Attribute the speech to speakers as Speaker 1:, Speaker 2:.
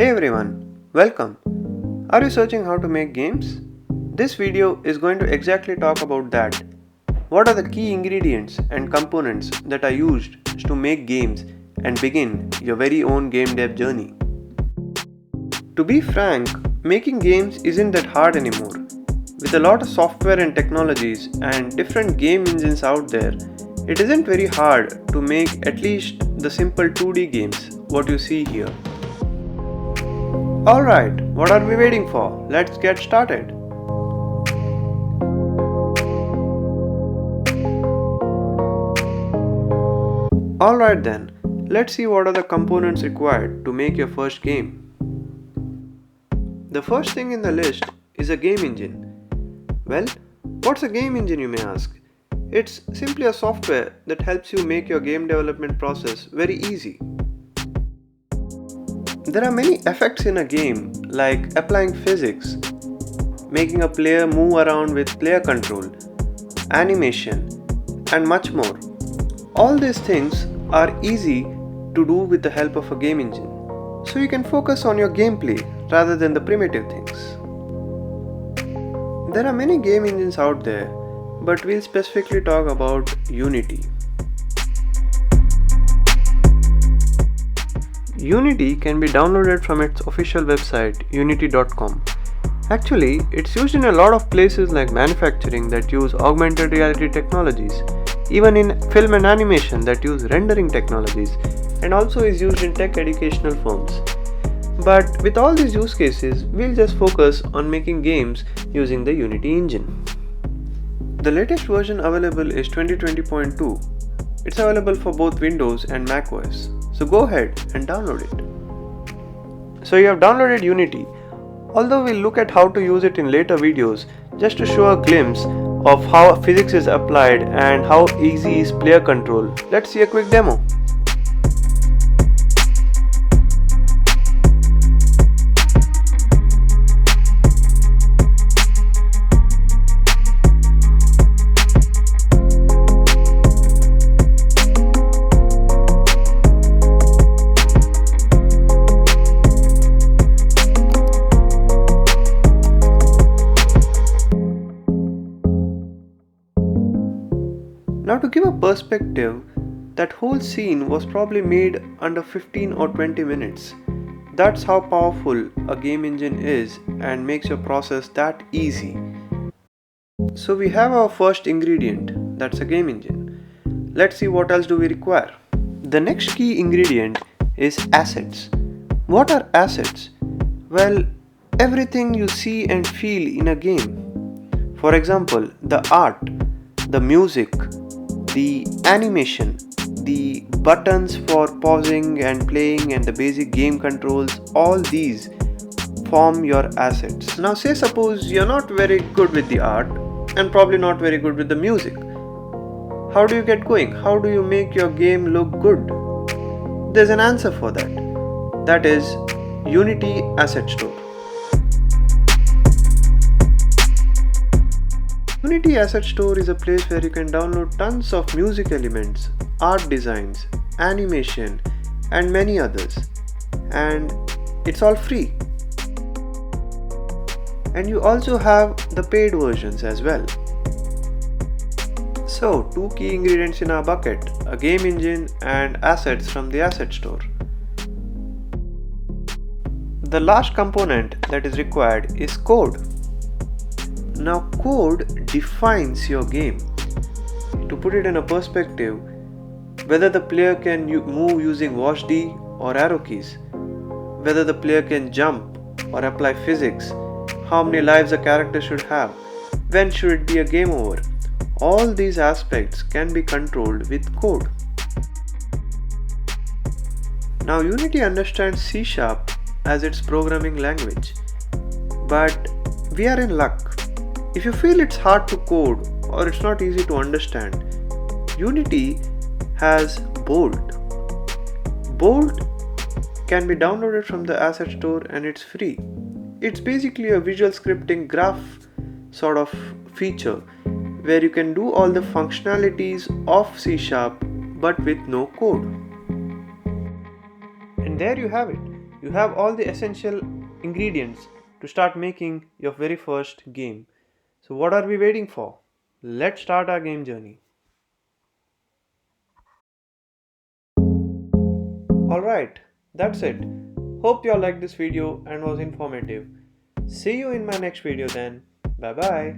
Speaker 1: Hey everyone, welcome. Are you searching how to make games? This video is going to exactly talk about that. What are the key ingredients and components that are used to make games and begin your very own game dev journey? To be frank, making games isn't that hard anymore. With a lot of software and technologies and different game engines out there, it isn't very hard to make at least the simple 2D games, what you see here. Alright, what are we waiting for? Let's get started. Alright then, let's see what are the components required to make your first game. The first thing in the list is a game engine. Well, what's a game engine, you may ask? It's simply a software that helps you make your game development process very easy. There are many effects in a game, like applying physics, making a player move around with player control, animation, and much more. All these things are easy to do with the help of a game engine, so you can focus on your gameplay rather than the primitive things. There are many game engines out there, but we'll specifically talk about Unity. Unity can be downloaded from its official website unity.com. Actually, it's used in a lot of places like manufacturing that use augmented reality technologies, even in film and animation that use rendering technologies, and also is used in tech educational firms. But with all these use cases, we'll just focus on making games using the Unity engine. The latest version available is 2020.2. It's available for both Windows and macOS, so go ahead and download it. So you have downloaded Unity, although we'll look at how to use it in later videos just to show a glimpse of how physics is applied and how easy is player control. Let's see a quick demo. Now to give a perspective, that whole scene was probably made under 15 or 20 minutes. That's how powerful a game engine is and makes your process that easy. So we have our first ingredient, that's a game engine. Let's see what else do we require. The next key ingredient is assets. What are assets? Well, everything you see and feel in a game. For example, the art, the music, the animation, the buttons for pausing and playing, and the basic game controls, all these form your assets. Now say suppose you're not very good with the art and probably not very good with the music. How do you get going? How do you make your game look good? There's an answer for that. That is Unity Asset Store. Unity Asset Store is a place where you can download tons of music elements, art designs, animation, and many others. And it's all free. And you also have the paid versions as well. So, two key ingredients in our bucket, a game engine and assets from the Asset Store. The last component that is required is code. Now code defines your game. To put it in a perspective, whether the player can move using WASD or arrow keys, whether the player can jump or apply physics, how many lives a character should have, when should it be a game over, all these aspects can be controlled with code. Now Unity understands C# as its programming language, but we are in luck. If you feel it's hard to code or it's not easy to understand, Unity has Bolt. Bolt can be downloaded from the Asset Store and it's free. It's basically a visual scripting graph sort of feature where you can do all the functionalities of C# but with no code. And there you have it. You have all the essential ingredients to start making your very first game. So, what are we waiting for? Let's start our game journey. Alright, that's it. Hope you all liked this video and was informative. See you in my next video then. Bye bye.